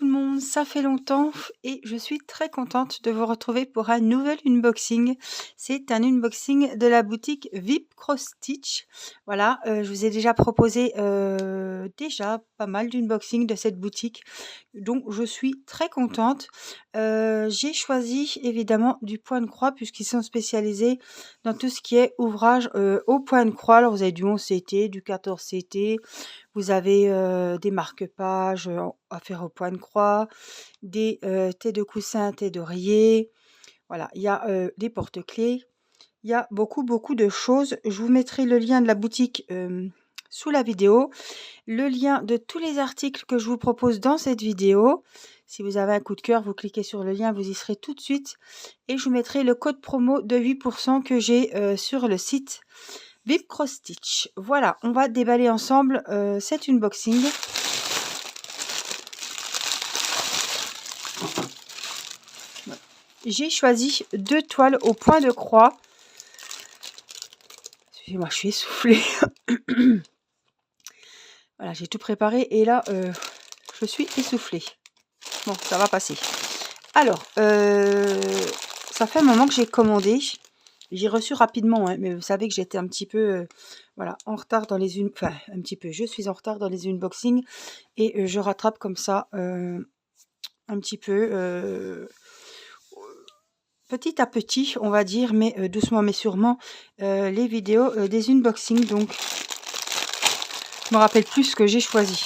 tout le monde, ça fait longtemps et je suis très contente de vous retrouver pour un nouvel unboxing. C'est un unboxing de la boutique VIP Cross Stitch. Voilà, je vous ai déjà proposé déjà pas mal d'unboxings de cette boutique, donc je suis très contente. J'ai choisi évidemment du point de croix puisqu'ils sont spécialisés dans tout ce qui est ouvrage au point de croix. Alors vous avez du 11 CT, du 14 CT, vous avez des marque-pages à faire au point de croix, des thés de coussin, thés d'oreiller. Voilà, il y a des porte-clés. Il y a beaucoup de choses. Je vous mettrai le lien de la boutique sous la vidéo. Le lien de tous les articles que je vous propose dans cette vidéo. Si vous avez un coup de cœur, vous cliquez sur le lien, vous y serez tout de suite. Et je vous mettrai le code promo de 8% que j'ai sur le site VIP Cross Stitch. Voilà, on va déballer ensemble cet unboxing. J'ai choisi 2 toiles au point de croix. Excusez-moi, je suis essoufflée. Voilà, j'ai tout préparé et là, je suis essoufflée. Bon, ça va passer. Alors, ça fait un moment que j'ai commandé. J'ai reçu rapidement, hein, mais vous savez que j'étais un petit peu voilà, en retard dans les enfin un petit peu, je suis en retard dans les unboxings et je rattrape comme ça un petit peu petit à petit, on va dire, mais doucement mais sûrement, les vidéos des unboxings. Donc, je me rappelle plus ce que j'ai choisi.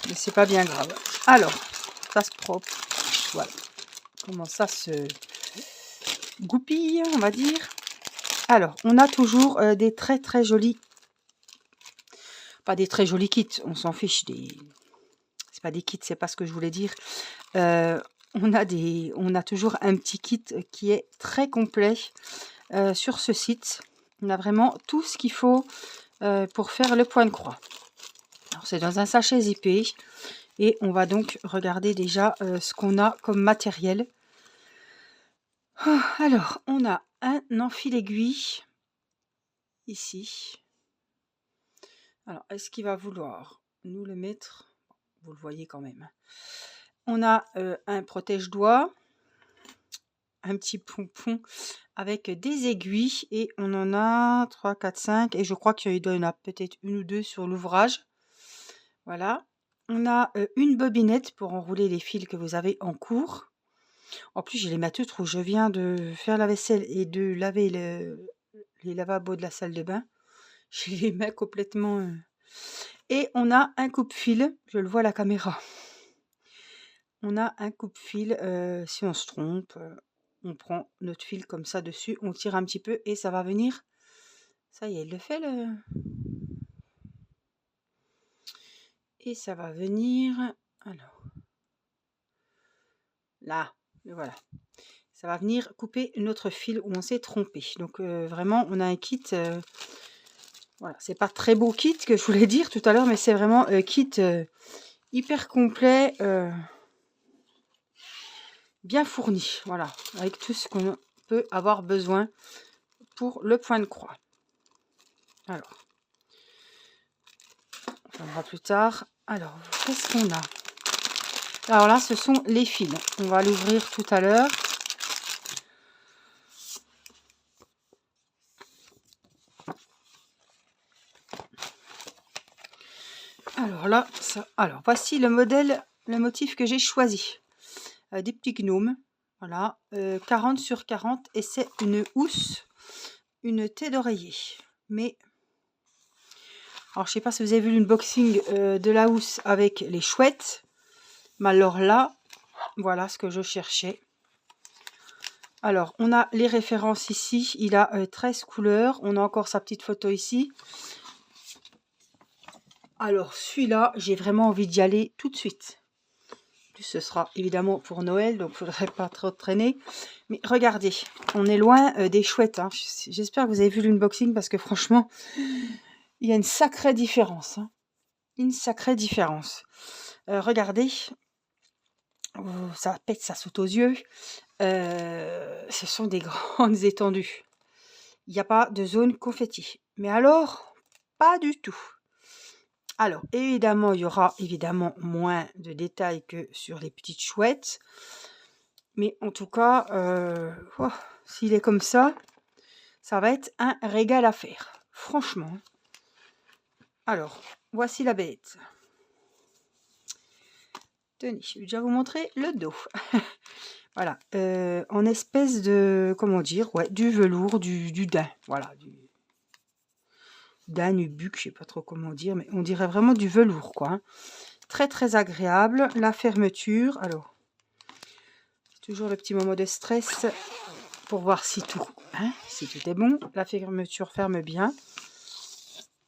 Mais c'est pas bien grave. Alors, ça se propre. Voilà. Comment ça se goupille, on va dire. Alors, on a toujours des très jolis. Pas des très jolis kits, on s'en fiche. C'est pas des kits, c'est pas ce que je voulais dire. On a toujours un petit kit qui est très complet sur ce site. On a vraiment tout ce qu'il faut pour faire le point de croix. Alors, c'est dans un sachet zippé et on va donc regarder déjà ce qu'on a comme matériel. Oh, alors, on a un enfil aiguille ici. Alors, est-ce qu'il va vouloir nous le mettre? Vous le voyez quand même. On a un protège-doigts, un petit pompon avec des aiguilles et on en a 3, 4, 5 et je crois qu'il y en a peut-être une ou deux sur l'ouvrage. Voilà. On a une bobinette pour enrouler les fils que vous avez en cours. En plus, j'ai les matutes où je viens de faire la vaisselle et de laver les lavabos de la salle de bain. J'ai les mains complètement... Et on a un coupe-fil, je le vois à la caméra. On a un coupe-fil, si on se trompe, on prend notre fil comme ça dessus, on tire un petit peu et ça va venir. Ça y est, il le fait le... Et ça va venir... Alors... Là, et voilà. Ça va venir couper notre fil où on s'est trompé. Donc vraiment, on a un kit... voilà, c'est pas très beau kit que je voulais dire tout à l'heure, mais c'est vraiment un kit hyper complet, bien fourni. Voilà, avec tout ce qu'on peut avoir besoin pour le point de croix. Alors, on verra plus tard. Alors, qu'est-ce qu'on a? Alors là, ce sont les fils. On va l'ouvrir tout à l'heure. Alors là, alors voici le modèle, le motif que j'ai choisi. Des petits gnomes. Voilà, 40 sur 40 et c'est une housse, une thé d'oreiller. Mais alors, je sais pas si vous avez vu l'unboxing de la housse avec les chouettes. Mais alors là, voilà ce que je cherchais. Alors, on a les références ici. Il a 13 couleurs. On a encore sa petite photo ici. Alors, celui-là, j'ai vraiment envie d'y aller tout de suite. En plus, ce sera évidemment pour Noël, donc il ne faudrait pas trop traîner. Mais regardez, on est loin des chouettes. Hein. J'espère que vous avez vu l'unboxing parce que franchement, il y a une sacrée différence. Hein. Une sacrée différence. Regardez, ça pète, ça saute aux yeux. Ce sont des grandes étendues. Il n'y a pas de zone confetti. Mais alors, pas du tout. Alors, évidemment, il y aura évidemment moins de détails que sur les petites chouettes. Mais en tout cas, oh, s'il est comme ça va être un régal à faire. Franchement. Alors, voici la bête. Tenez, je vais déjà vous montrer le dos. Voilà, en espèce de, comment dire, ouais, du velours, du daim. Voilà, du daim, du buc, je sais pas trop comment dire, mais on dirait vraiment du velours, quoi. Hein. Très, très agréable. La fermeture, alors, toujours le petit moment de stress pour voir si tout, si tout est bon. La fermeture ferme bien.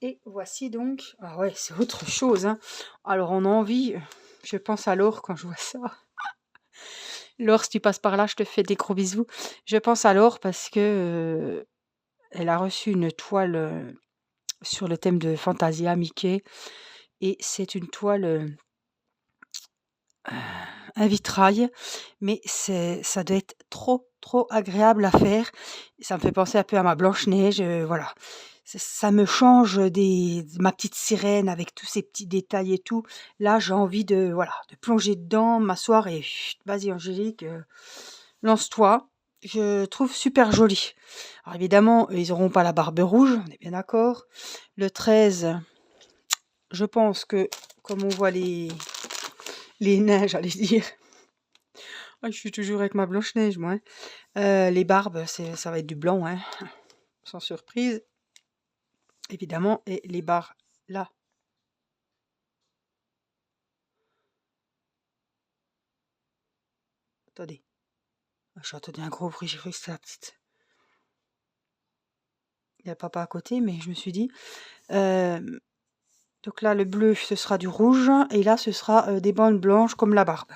Et voici donc, ah ouais, c'est autre chose. Hein. Alors, on a envie, je pense à Laure quand je vois ça. Laure, si tu passes par là, je te fais des gros bisous. Je pense à Laure parce que elle a reçu une toile sur le thème de Fantasia Mickey. Et c'est une toile, un vitrail, mais ça doit être trop, trop agréable à faire. Ça me fait penser un peu à ma Blanche-Neige, voilà. Ça me change de ma petite sirène avec tous ces petits détails et tout. Là, j'ai envie de, voilà, de plonger dedans, m'asseoir et vas-y Angélique, lance-toi. Je trouve super joli. Alors évidemment, ils n'auront pas la barbe rouge, on est bien d'accord. Le 13, je pense que, comme on voit les nains, j'allais dire. Ah, je suis toujours avec ma Blanche-Neige, moi. Les barbes, ça va être du blanc, hein. Sans surprise. Évidemment. Et les barres, là. Attendez. J'ai entendu un gros bruit, j'ai cru que c'était la petite. Il y a papa à côté, mais je me suis dit. Donc là, le bleu, ce sera du rouge. Et là, ce sera des bandes blanches comme la barbe.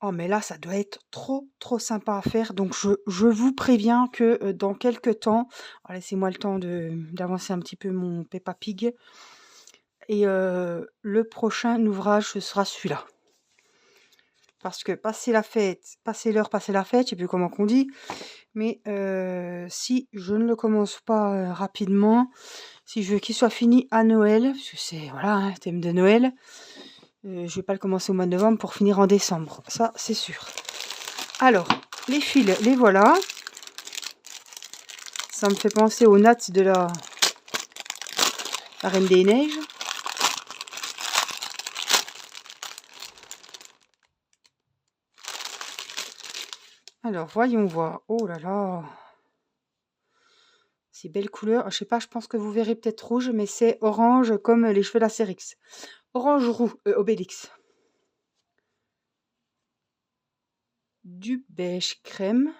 Oh, mais là, ça doit être trop, trop sympa à faire. Donc, je vous préviens que dans quelques temps, laissez-moi le temps d'avancer un petit peu mon Peppa Pig. Et le prochain ouvrage, ce sera celui-là. Parce que passer la fête, passer l'heure, passer la fête, je sais plus comment qu'on dit. Mais si je ne le commence pas rapidement, si je veux qu'il soit fini à Noël, parce que c'est, voilà, un thème de Noël, je vais pas le commencer au mois de novembre pour finir en décembre. Ça, c'est sûr. Alors, les fils, les voilà. Ça me fait penser aux nattes de la Reine des Neiges. Alors, voyons voir. Oh là là. Ces belles couleurs. Je sais pas, je pense que vous verrez peut-être rouge, mais c'est orange comme les cheveux d'Astérix. Orange roux, Obélix. Du beige crème.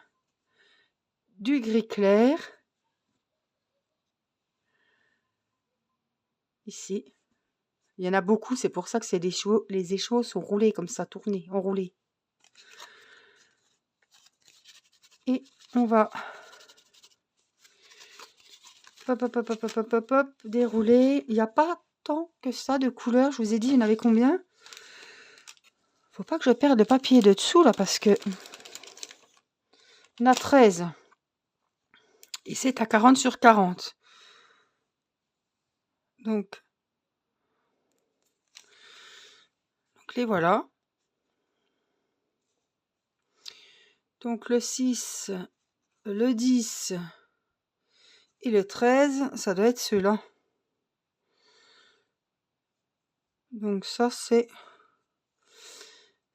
Du gris clair. Ici. Il y en a beaucoup, c'est pour ça que c'est des chevaux. Les écheveaux sont roulés comme ça, tournés, enroulés. Et on va hop, dérouler. Il n'y a pas tant que ça de couleurs. Je vous ai dit, il y en avait combien? Faut pas que je perde le papier de dessous là parce que il y en a 13. Et c'est à 40 sur 40. Donc les voilà. Donc le 6, le 10 et le 13, ça doit être ceux-là. Donc ça c'est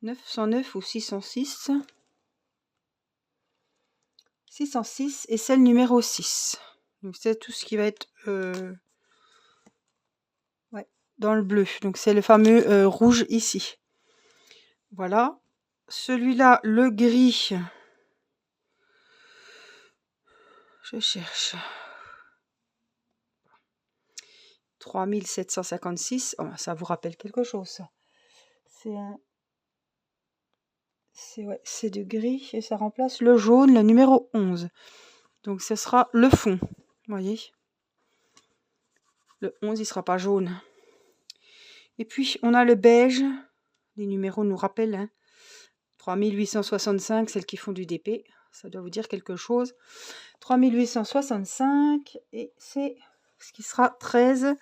909 ou 606. 606 et c'est le numéro 6. Donc c'est tout ce qui va être dans le bleu. Donc c'est le fameux rouge ici. Voilà. Celui-là, le gris. Je cherche. 3756. Oh, ça vous rappelle quelque chose, ça. C'est du gris et ça remplace le jaune, le numéro 11. Donc ce sera le fond. Vous voyez? Le 11, il sera pas jaune. Et puis, on a le beige. Les numéros nous rappellent. Hein. 3865, celles qui font du DP. Ça doit vous dire quelque chose. 3865. Et c'est ce qui sera 13.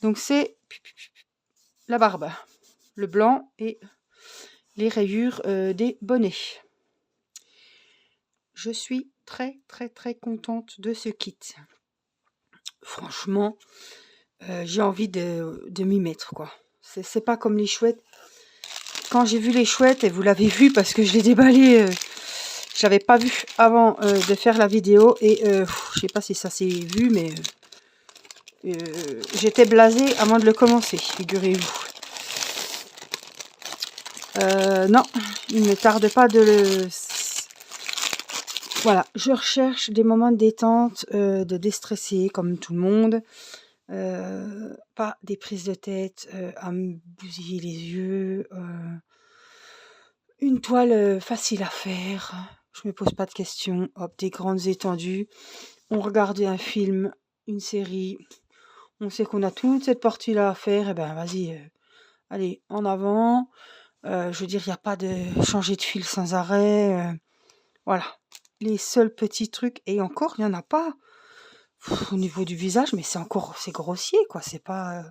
Donc c'est la barbe, le blanc et les rayures des bonnets. Je suis très très très contente de ce kit. Franchement, j'ai envie de m'y mettre, quoi. C'est pas comme les chouettes. Quand j'ai vu les chouettes, et vous l'avez vu parce que je l'ai déballé, j'avais pas vu avant de faire la vidéo. Et je sais pas si ça s'est vu, mais j'étais blasée avant de le commencer, figurez-vous. Non, il ne tarde pas de le... Voilà, je recherche des moments de détente, de déstresser comme tout le monde. Pas des prises de tête à me bousiller les yeux. Une toile facile à faire. Je me pose pas de questions. Hop, des grandes étendues. On regarde un film, une série. On sait qu'on a toute cette partie-là à faire. Et ben vas-y, allez, en avant. Je veux dire, il n'y a pas de changer de fil sans arrêt. Voilà. Les seuls petits trucs. Et encore, il n'y en a pas. Au niveau du visage, mais c'est grossier, quoi. C'est pas...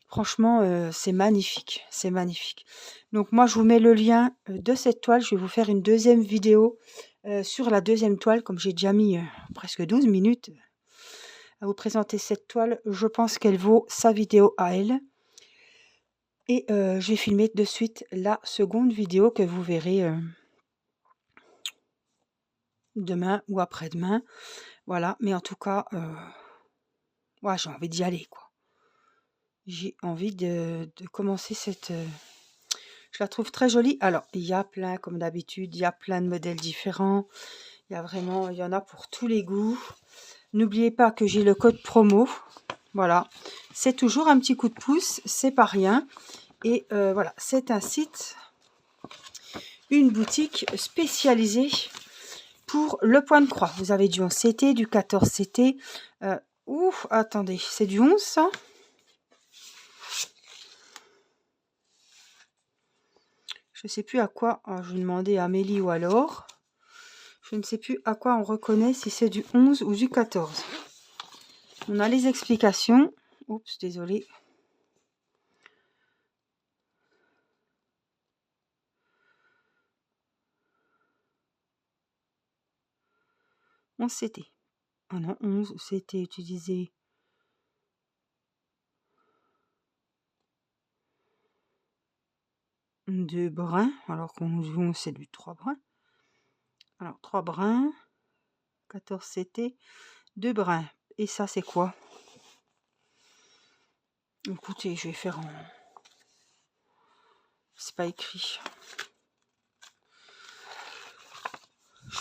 franchement, c'est magnifique. C'est magnifique. Donc moi, je vous mets le lien de cette toile. Je vais vous faire une deuxième vidéo sur la deuxième toile. Comme j'ai déjà mis presque 12 minutes à vous présenter cette toile, je pense qu'elle vaut sa vidéo à elle. Et je vais filmer de suite la seconde vidéo que vous verrez demain ou après-demain. Voilà, mais en tout cas, ouais, j'ai envie d'y aller, quoi. J'ai envie de commencer cette... je la trouve très jolie. Alors, il y a plein, comme d'habitude, il y a plein de modèles différents. Il y en a pour tous les goûts. N'oubliez pas que j'ai le code promo. Voilà, c'est toujours un petit coup de pouce, c'est pas rien. Et voilà, c'est un site, une boutique spécialisée pour le point de croix. Vous avez du 11 CT, du 14 CT. Ouf, attendez, c'est du 11 ça? Je ne sais plus à quoi, je vais demander à Amélie ou alors. Je ne sais plus à quoi on reconnaît si c'est du 11 ou du 14. On a les explications. Oups, désolé. On CT. Ah non, 11 c'était utilisé. De brun, alors qu'on dit 11 c'est du 3 brins. Alors 3 brins, 14 CT, 2 brins. Et ça c'est quoi? Écoutez, je vais faire en... c'est pas écrit.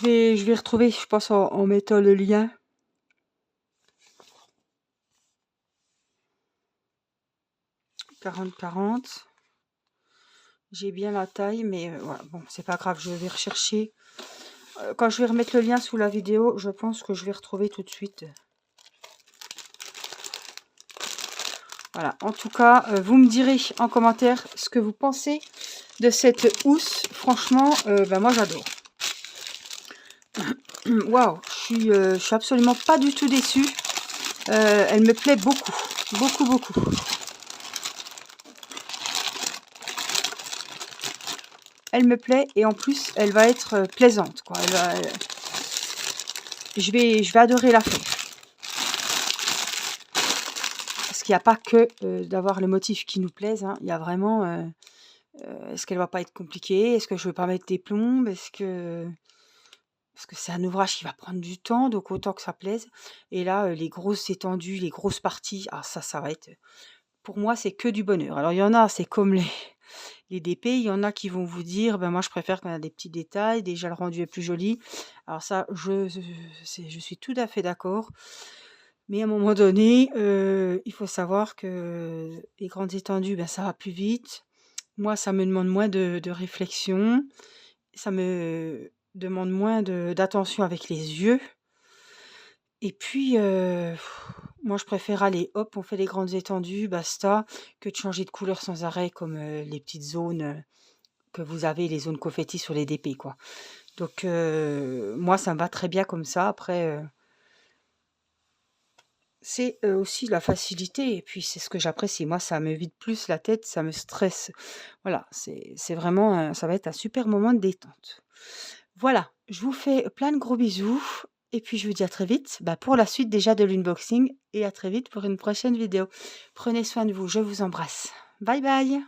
Je vais retrouver, je pense, en mettant le lien. « 40-40 ». J'ai bien la taille, mais voilà, bon, c'est pas grave, je vais rechercher. Quand je vais remettre le lien sous la vidéo, je pense que je vais retrouver tout de suite. Voilà, en tout cas, vous me direz en commentaire ce que vous pensez de cette housse. Franchement, ben moi j'adore. Waouh, je suis absolument pas du tout déçue. Elle me plaît beaucoup, beaucoup, beaucoup. Elle me plaît et en plus, elle va être plaisante, quoi. Je vais adorer la faire. Parce qu'il n'y a pas que d'avoir le motif qui nous plaise. Hein. Il y a vraiment... est-ce qu'elle va pas être compliquée? Est-ce que je vais pas mettre des plombes? Parce que c'est un ouvrage qui va prendre du temps, donc autant que ça plaise. Et là, les grosses étendues, les grosses parties, ah ça va être... Pour moi, c'est que du bonheur. Alors, il y en a, c'est comme les DP, il y en a qui vont vous dire, ben moi, je préfère qu'on ait des petits détails, déjà le rendu est plus joli. Alors ça, je suis tout à fait d'accord. Mais à un moment donné, il faut savoir que les grandes étendues, ben, ça va plus vite. Moi, ça me demande moins de réflexion. Ça me demande moins d'attention avec les yeux. Et puis, moi, je préfère aller, hop, on fait les grandes étendues, basta, que de changer de couleur sans arrêt, comme les petites zones que vous avez, les zones confetti sur les DP, quoi. Donc, moi, ça me va très bien comme ça. Après, c'est, aussi la facilité et puis c'est ce que j'apprécie. Moi, ça me vide plus la tête, ça me stresse. Voilà, c'est vraiment ça va être un super moment de détente. Voilà, je vous fais plein de gros bisous et puis je vous dis à très vite, bah, pour la suite déjà de l'unboxing et à très vite pour une prochaine vidéo. Prenez soin de vous, je vous embrasse. Bye bye.